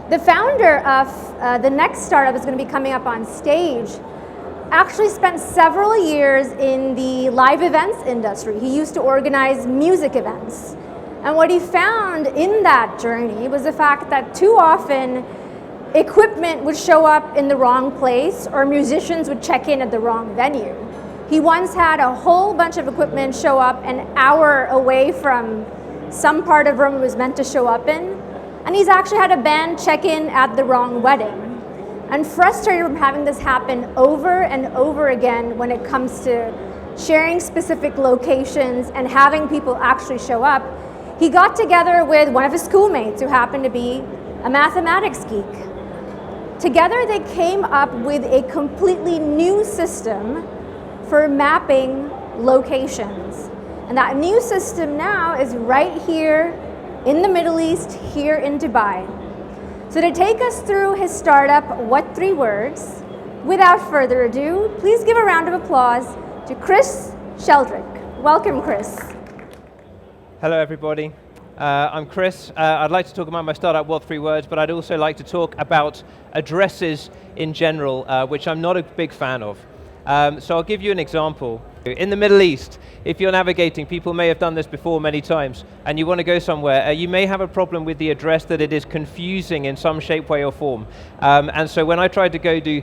The founder of the next startup that's going to be coming up on stage actually spent several years in the live events industry. He used to organize music events. And what he found in that journey was the fact that too often equipment would show up in the wrong place or musicians would check in at the wrong venue. He once had a whole bunch of equipment show up an hour away from some part of room it was meant to show up in, and he's actually had a band check in at the wrong wedding. And frustrated from having this happen over and over again when it comes to sharing specific locations and having people actually show up, he got together with one of his schoolmates who happened to be a mathematics geek. Together they came up with a completely new system for mapping locations. And that new system now is right here in the Middle East, here in Dubai. So to take us through his startup, what3words, without further ado, please give a round of applause to Chris Sheldrick. Welcome, Chris. Hello, everybody. I'm Chris. I'd like to talk about my startup, what3words, but I'd also like to talk about addresses in general, which I'm not a big fan of. So I'll give you an example. In the Middle East, if you're navigating, people may have done this before many times, and you want to go somewhere, you may have a problem with the address that it is confusing in some shape, way, or form. And so when I tried to go to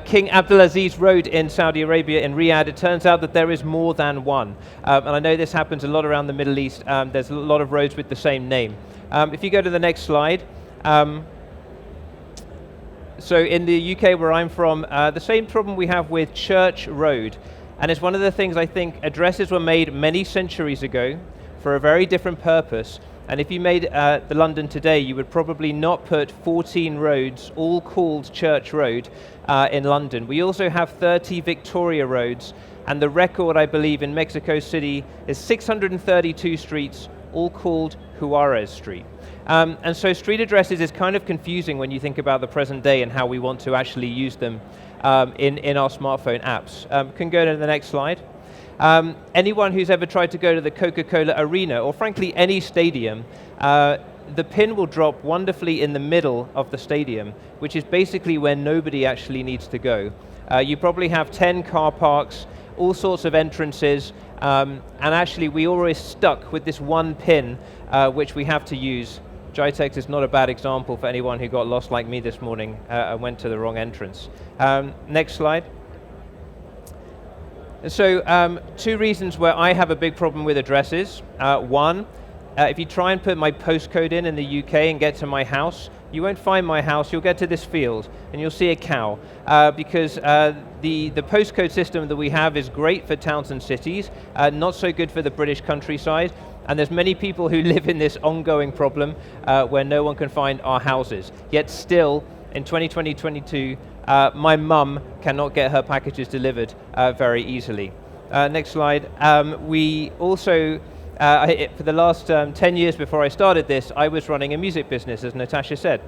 King Abdulaziz Road in Saudi Arabia, in Riyadh, it turns out that there is more than one. And I know this happens a lot around the Middle East. There's a lot of roads with the same name. If you go to the next slide, so in the UK where I'm from, the same problem we have with Church Road. And it's one of the things I think addresses were made many centuries ago for a very different purpose. And if you made the London today, you would probably not put 14 roads, all called Church Road, in London. We also have 30 Victoria roads. And the record, I believe, in Mexico City is 632 streets, all called Juarez Street. And so street addresses is kind of confusing when you think about the present day and how we want to actually use them in our smartphone apps. Can go to the next slide. Anyone who's ever tried to go to the Coca-Cola Arena, or frankly any stadium, the pin will drop wonderfully in the middle of the stadium, which is basically where nobody actually needs to go. You probably have 10 car parks, all sorts of entrances, and actually we always stuck with this one pin which we have to use. Jitex is not a bad example for anyone who got lost like me this morning and went to the wrong entrance. Next slide. So two reasons where I have a big problem with addresses. One, if you try and put my postcode in the UK and get to my house, you won't find my house, you'll get to this field and you'll see a cow because the postcode system that we have is great for towns and cities, not so good for the British countryside. And there's many people who live in this ongoing problem where no one can find our houses. Yet still, in 2022, my mum cannot get her packages delivered very easily. Next slide. We also, for the last 10 years before I started this, I was running a music business, as Natasha said.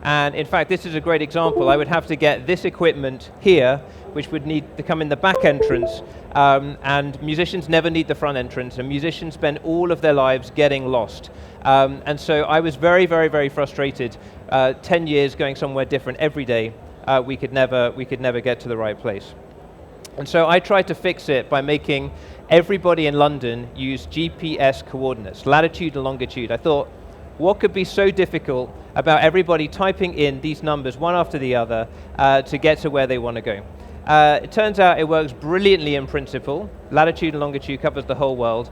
And in fact, this is a great example. I would have to get this equipment here, which would need to come in the back entrance, and musicians never need the front entrance, and musicians spend all of their lives getting lost. And so I was very, very, very frustrated. 10 years going somewhere different every day, we could never get to the right place. And so I tried to fix it by making everybody in London use GPS coordinates, latitude and longitude. I thought, what could be so difficult about everybody typing in these numbers one after the other to get to where they want to go? It turns out it works brilliantly in principle. Latitude and longitude covers the whole world.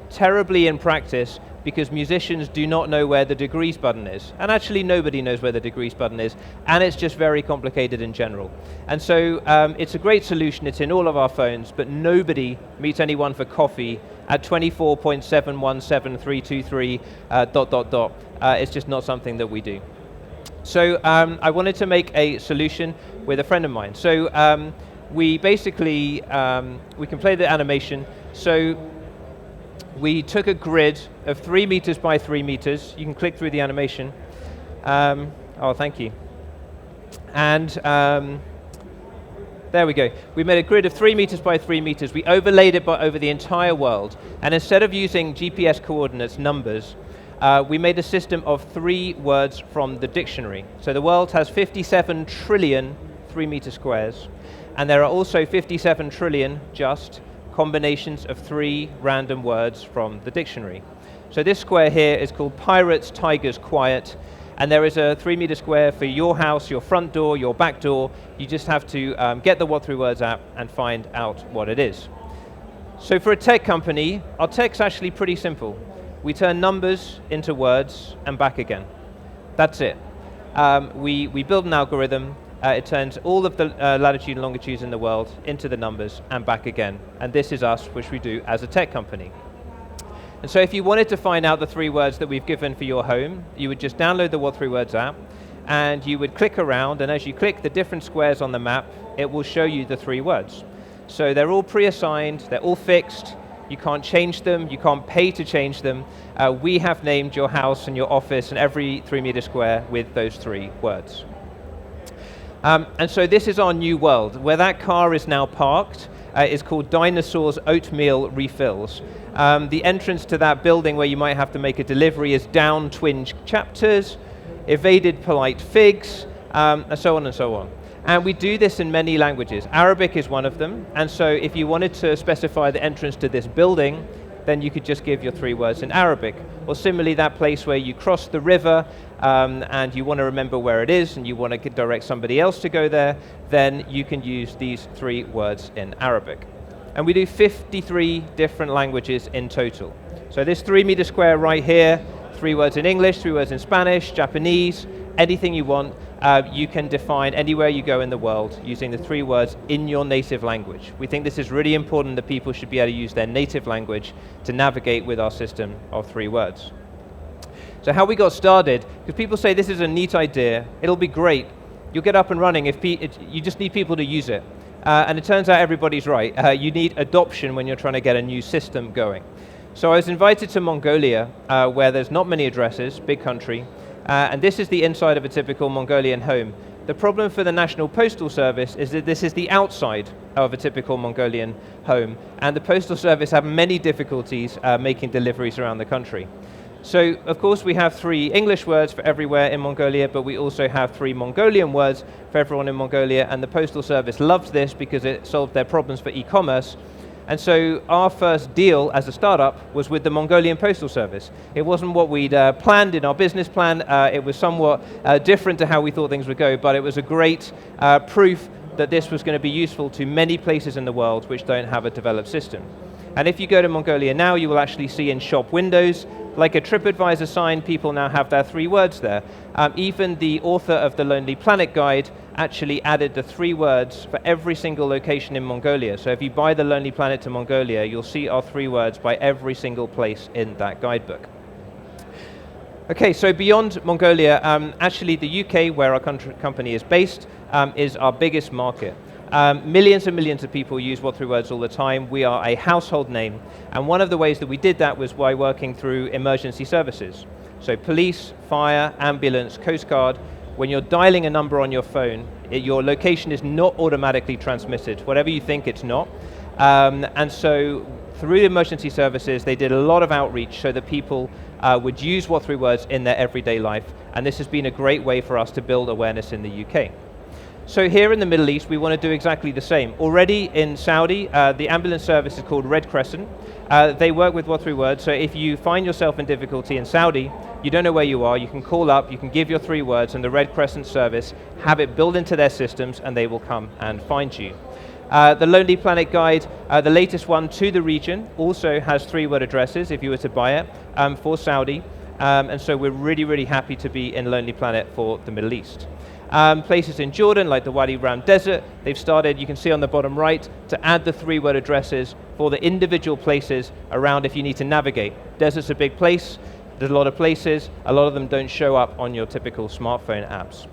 Terribly in practice because musicians do not know where the degrees button is. And actually nobody knows where the degrees button is. And it's just very complicated in general. And so it's a great solution. It's in all of our phones, but nobody meets anyone for coffee at 24.717323 ... It's just not something that we do. So I wanted to make a solution with a friend of mine. So we basically, we can play the animation. So we took a grid of 3 meters by 3 meters. You can click through the animation. Oh, thank you. And there we go. We made a grid of 3 meters by 3 meters. We overlaid it over the entire world. And instead of using GPS coordinates, numbers, we made a system of 3 words from the dictionary. So the world has 57 trillion 3-meter squares, and there are also 57 trillion just combinations of 3 random words from the dictionary. So this square here is called Pirates, Tigers, Quiet, and there is a 3-meter square for your house, your front door, your back door. You just have to get the what3words app and find out what it is. So for a tech company, our tech's actually pretty simple. We turn numbers into words and back again. That's it. We build an algorithm. It turns all of the latitude and longitudes in the world into the numbers and back again. And this is us, which we do as a tech company. And so if you wanted to find out the 3 words that we've given for your home, you would just download the what3words app, and you would click around, and as you click the different squares on the map, it will show you the 3 words. So they're all pre-assigned, they're all fixed, you can't change them, you can't pay to change them. We have named your house and your office and every 3-meter square with those 3 words. And so this is our new world. Where that car is now parked is called Dinosaur's Oatmeal Refills. The entrance to that building where you might have to make a delivery is Down Twinge Chapters, Evaded Polite Figs, and so on and so on. And we do this in many languages. Arabic is one of them, and so if you wanted to specify the entrance to this building, then you could just give your 3 words in Arabic. Or similarly, that place where you cross the river and you want to remember where it is and you want to direct somebody else to go there, then you can use these 3 words in Arabic. And we do 53 different languages in total. So this 3-meter square right here, 3 words in English, 3 words in Spanish, Japanese, anything you want, you can define anywhere you go in the world using the 3 words in your native language. We think this is really important, that people should be able to use their native language to navigate with our system of 3 words. So how we got started, because people say this is a neat idea, it'll be great, you'll get up and running if you just need people to use it. And it turns out everybody's right. You need adoption when you're trying to get a new system going. So I was invited to Mongolia, where there's not many addresses, big country, and this is the inside of a typical Mongolian home. The problem for the National Postal Service is that this is the outside of a typical Mongolian home, and the Postal Service have many difficulties making deliveries around the country. So, of course, we have 3 English words for everywhere in Mongolia, but we also have 3 Mongolian words for everyone in Mongolia, and the Postal Service loved this because it solved their problems for e-commerce. And so our first deal as a startup was with the Mongolian Postal Service. It wasn't what we'd planned in our business plan. It was somewhat different to how we thought things would go, but it was a great proof that this was going to be useful to many places in the world which don't have a developed system. And if you go to Mongolia now, you will actually see in shop windows, like a TripAdvisor sign, people now have their 3 words there. Even the author of the Lonely Planet guide actually added the 3 words for every single location in Mongolia. So if you buy the Lonely Planet to Mongolia, you'll see our 3 words by every single place in that guidebook. Okay, so beyond Mongolia, actually the UK, where our company is based, is our biggest market. Millions and millions of people use what3words all the time. We are a household name, and one of the ways that we did that was by working through emergency services. So police, fire, ambulance, Coast Guard. When you're dialing a number on your phone, your location is not automatically transmitted. Whatever you think, it's not. And so through emergency services, they did a lot of outreach so that people would use what3words in their everyday life, and this has been a great way for us to build awareness in the UK. So here in the Middle East, we want to do exactly the same. Already in Saudi, the ambulance service is called Red Crescent. They work with what3words, so if you find yourself in difficulty in Saudi, you don't know where you are, you can call up, you can give your 3 words, and the Red Crescent service have it built into their systems, and they will come and find you. The Lonely Planet guide, the latest one to the region, also has 3-word addresses if you were to buy it for Saudi, and so we're really, really happy to be in Lonely Planet for the Middle East. Places in Jordan, like the Wadi Rum Desert, they've started, you can see on the bottom right, to add the 3-word addresses for the individual places around if you need to navigate. Desert's a big place, there's a lot of places, a lot of them don't show up on your typical smartphone apps.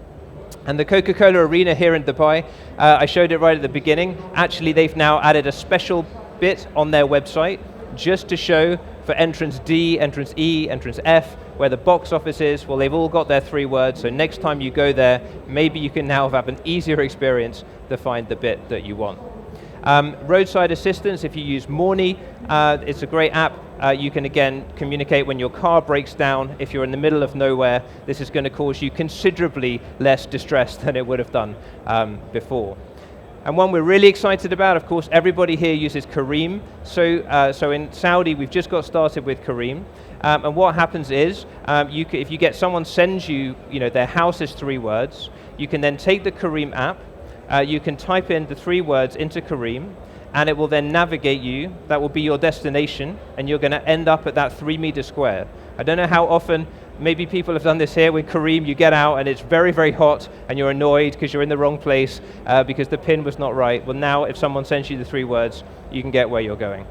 And the Coca-Cola Arena here in Dubai, I showed it right at the beginning. Actually, they've now added a special bit on their website just to show for entrance D, entrance E, entrance F, where the box office is. Well, they've all got their 3 words, so next time you go there, maybe you can now have an easier experience to find the bit that you want. Roadside assistance, if you use Morny, it's a great app. you can again communicate when your car breaks down. If you're in the middle of nowhere, this is going to cause you considerably less distress than it would have done before. And one we're really excited about, of course, everybody here uses Kareem. So in Saudi, we've just got started with Kareem. And what happens is, if you get someone sends you, their house is 3 words, you can then take the Kareem app, you can type in the 3 words into Kareem, and it will then navigate you. That will be your destination, and you're going to end up at that 3 meter square. I don't know how often, maybe people have done this here with Kareem. You get out and it's very, very hot, and you're annoyed because you're in the wrong place because the pin was not right. Well, now if someone sends you the 3 words, you can get where you're going.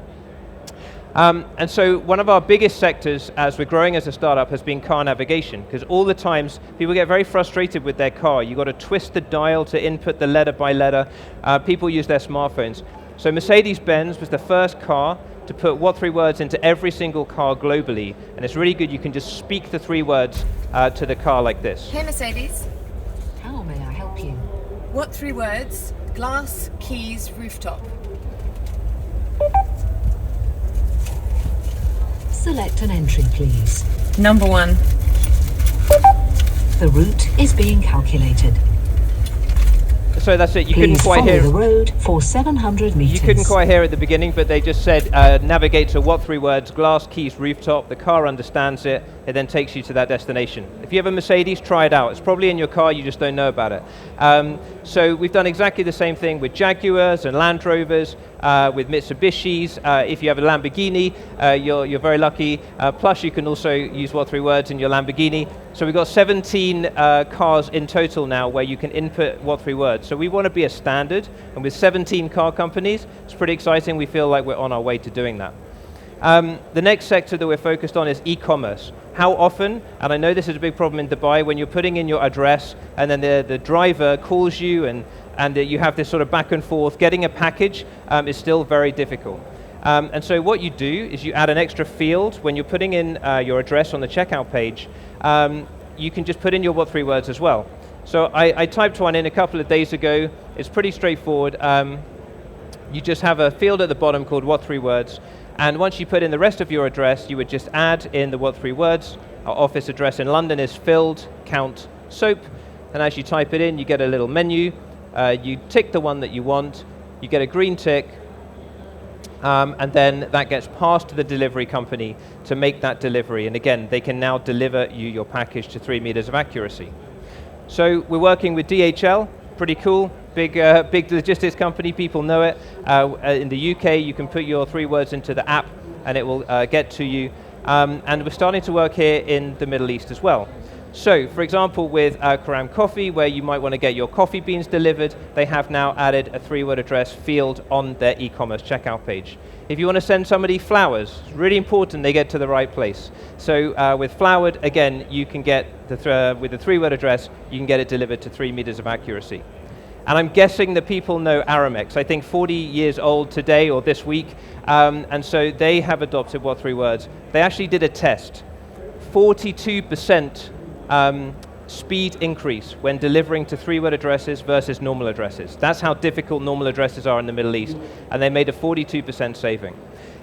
And so one of our biggest sectors as we're growing as a startup has been car navigation, because all the times people get very frustrated with their car. You've got to twist the dial to input the letter by letter. People use their smartphones. So Mercedes-Benz was the first car to put what3words into every single car globally. And it's really good. You can just speak the 3 words to the car like this. Hey Mercedes, How may I help you? what 3 words? Glass, keys, rooftop. Select an entry, please. Number 1. The route is being calculated. So that's it. You Please couldn't quite follow hear. the road for 700 meters. You couldn't quite hear at the beginning, but they just said navigate to what3words, glass, keys, rooftop. The car understands it. It then takes you to that destination. If you have a Mercedes, try it out. It's probably in your car, you just don't know about it. So we've done exactly the same thing with Jaguars and Land Rovers, with Mitsubishis. If you have a Lamborghini, you're very lucky. Plus you can also use what3words in your Lamborghini. So we've got 17 cars in total now where you can input what3words. So we want to be a standard, and with 17 car companies, it's pretty exciting. We feel like we're on our way to doing that. The next sector that we're focused on is e-commerce. How often, and I know this is a big problem in Dubai, when you're putting in your address and then the driver calls you and you have this sort of back and forth, getting a package is still very difficult. And so what you do is you add an extra field when you're putting in your address on the checkout page. You can just put in your what3words as well. So I typed one in a couple of days ago. It's pretty straightforward. You just have a field at the bottom called what3words. And once you put in the rest of your address, you would just add in the what3words. Our office address in London is filled, count, soap. And as you type it in, you get a little menu. You tick the one that you want. You get a green tick. And then that gets passed to the delivery company to make that delivery. And again, they can now deliver you your package to 3 meters of accuracy. So we're working with DHL, pretty cool, big logistics company, people know it. In the UK, you can put your 3 words into the app and it will get to you. And we're starting to work here in the Middle East as well. So, for example, with Karam Coffee, where you might want to get your coffee beans delivered, they have now added a 3-word address field on their e-commerce checkout page. If you want to send somebody flowers, it's really important they get to the right place. So with Flowered, again, you can get, with the 3-word address, you can get it delivered to 3 meters of accuracy. And I'm guessing that people know Aramex. I think 40 years old today or this week, and so they have adopted what3words. They actually did a test. 42% speed increase when delivering to 3-word addresses versus normal addresses. That's how difficult normal addresses are in the Middle East, and they made a 42% saving.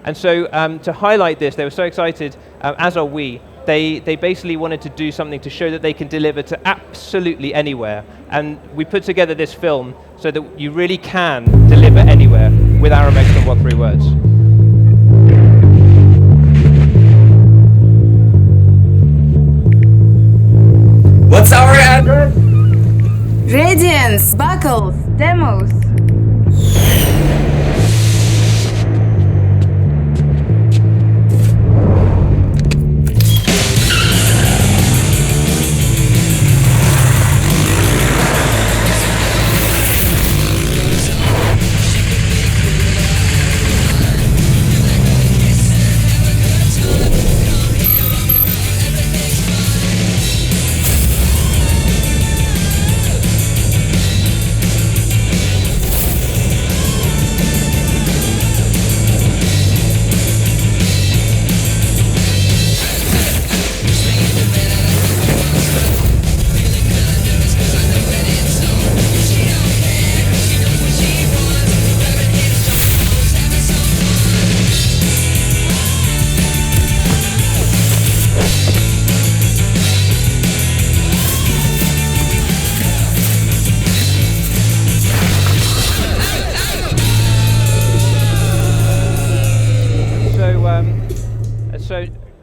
And so to highlight this, they were so excited, as are we. They basically wanted to do something to show that they can deliver to absolutely anywhere. And we put together this film so that you really can deliver anywhere with Aramex and what3words. What's our address? Radiance, buckles, demos.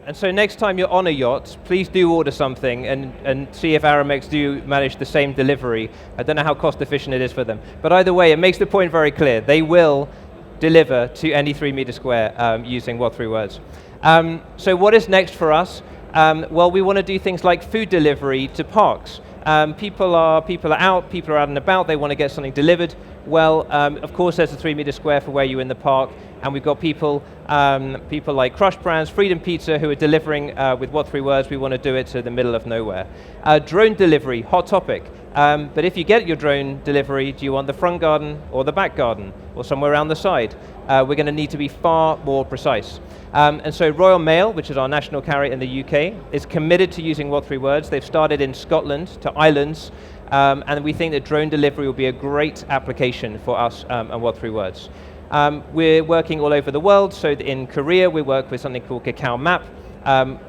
And so next time you're on a yacht, please do order something and see if Aramex do manage the same delivery. I don't know how cost efficient it is for them. But either way, it makes the point very clear. They will deliver to any 3 meter square using what3words. So what is next for us? Well, we want to do things like food delivery to parks. People are out, people are out and about, they want to get something delivered. Well, of course there's a 3 meter square for where you're in the park, and we've got people like Crush Brands, Freedom Pizza, who are delivering with what3words. We want to do it to the middle of nowhere. Drone delivery, hot topic. But if you get your drone delivery, do you want the front garden or the back garden or somewhere around the side? We're going to need to be far more precise. And so Royal Mail, which is our national carrier in the UK, is committed to using what3words. They've started in Scotland to islands, and we think that drone delivery will be a great application for us and what3words. We're working all over the world, so in Korea we work with something called Kakao Map.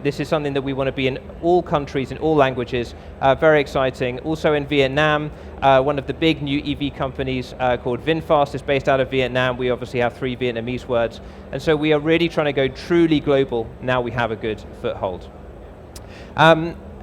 This is something that we want to be in all countries, in all languages, very exciting. Also in Vietnam, one of the big new EV companies called VinFast is based out of Vietnam. We obviously have 3 Vietnamese words. And so we are really trying to go truly global now we have a good foothold.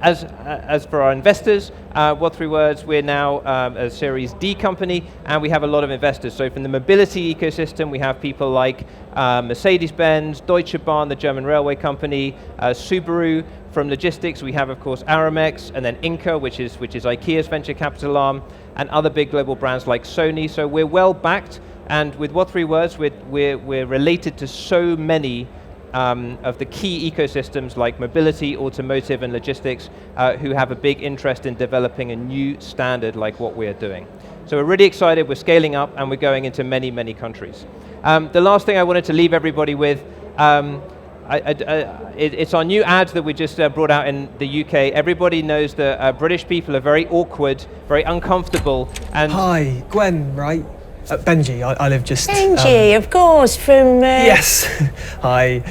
As for our investors, what3words, we're now a Series D company, and we have a lot of investors. So from the mobility ecosystem, we have people like Mercedes-Benz, Deutsche Bahn, the German railway company, Subaru. From logistics, we have, of course, Aramex, and then Inca, which is IKEA's venture capital arm, and other big global brands like Sony. So we're well backed, and with what3words, we're related to so many of the key ecosystems like mobility, automotive, and logistics, who have a big interest in developing a new standard like what we're doing. So we're really excited, we're scaling up, and we're going into many, many countries. The last thing I wanted to leave everybody with, it's our new ad that we just brought out in the UK. Everybody knows that British people are very awkward, very uncomfortable, and... Hi, Gwen, right? Benji, I live just... Benji, of course, from... Yes, hi.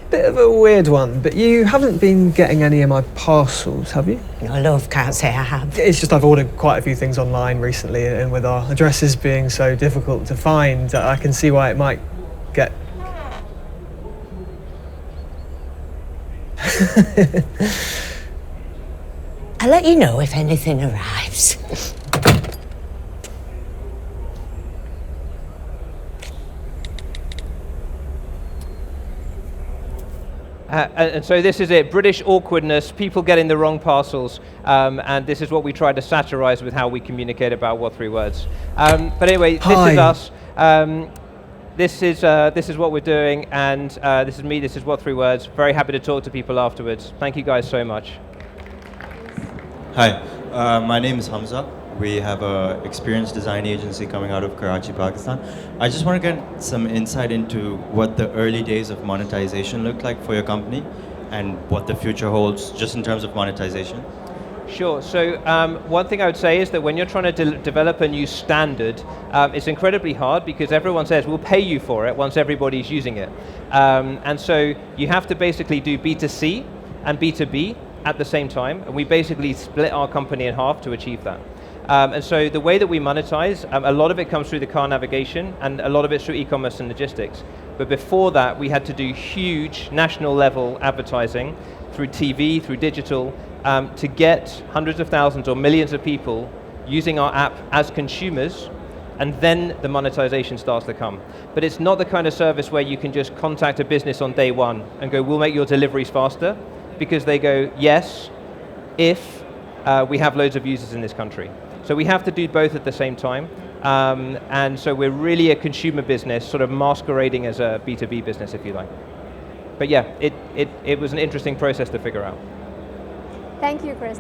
Bit of a weird one, but you haven't been getting any of my parcels, have you? No, love, can't say I have. It's just I've ordered quite a few things online recently, and with our addresses being so difficult to find, I can see why it might get... I'll let you know if anything arrives. And so this is it, British awkwardness, people getting the wrong parcels, and this is what we try to satirize with how we communicate about what3words. But anyway, Hi. This is us. This is what we're doing, and this is me, this is what3words. Very happy to talk to people afterwards. Thank you guys so much. Hi, my name is Hamza. We have an experience design agency coming out of Karachi, Pakistan. I just want to get some insight into what the early days of monetization looked like for your company and what the future holds just in terms of monetization. Sure, so one thing I would say is that when you're trying to develop a new standard, it's incredibly hard because everyone says, we'll pay you for it once everybody's using it. And so you have to basically do B2C and B2B at the same time, and we basically split our company in half to achieve that. And so the way that we monetize, a lot of it comes through the car navigation, and a lot of it's through e-commerce and logistics. But before that, we had to do huge national level advertising through TV, through digital, to get hundreds of thousands or millions of people using our app as consumers, and then the monetization starts to come. But it's not the kind of service where you can just contact a business on day one and go, we'll make your deliveries faster, because they go, yes, if we have loads of users in this country. So we have to do both at the same time. And so we're really a consumer business, sort of masquerading as a B2B business, if you like. But yeah, it was an interesting process to figure out. Thank you, Chris.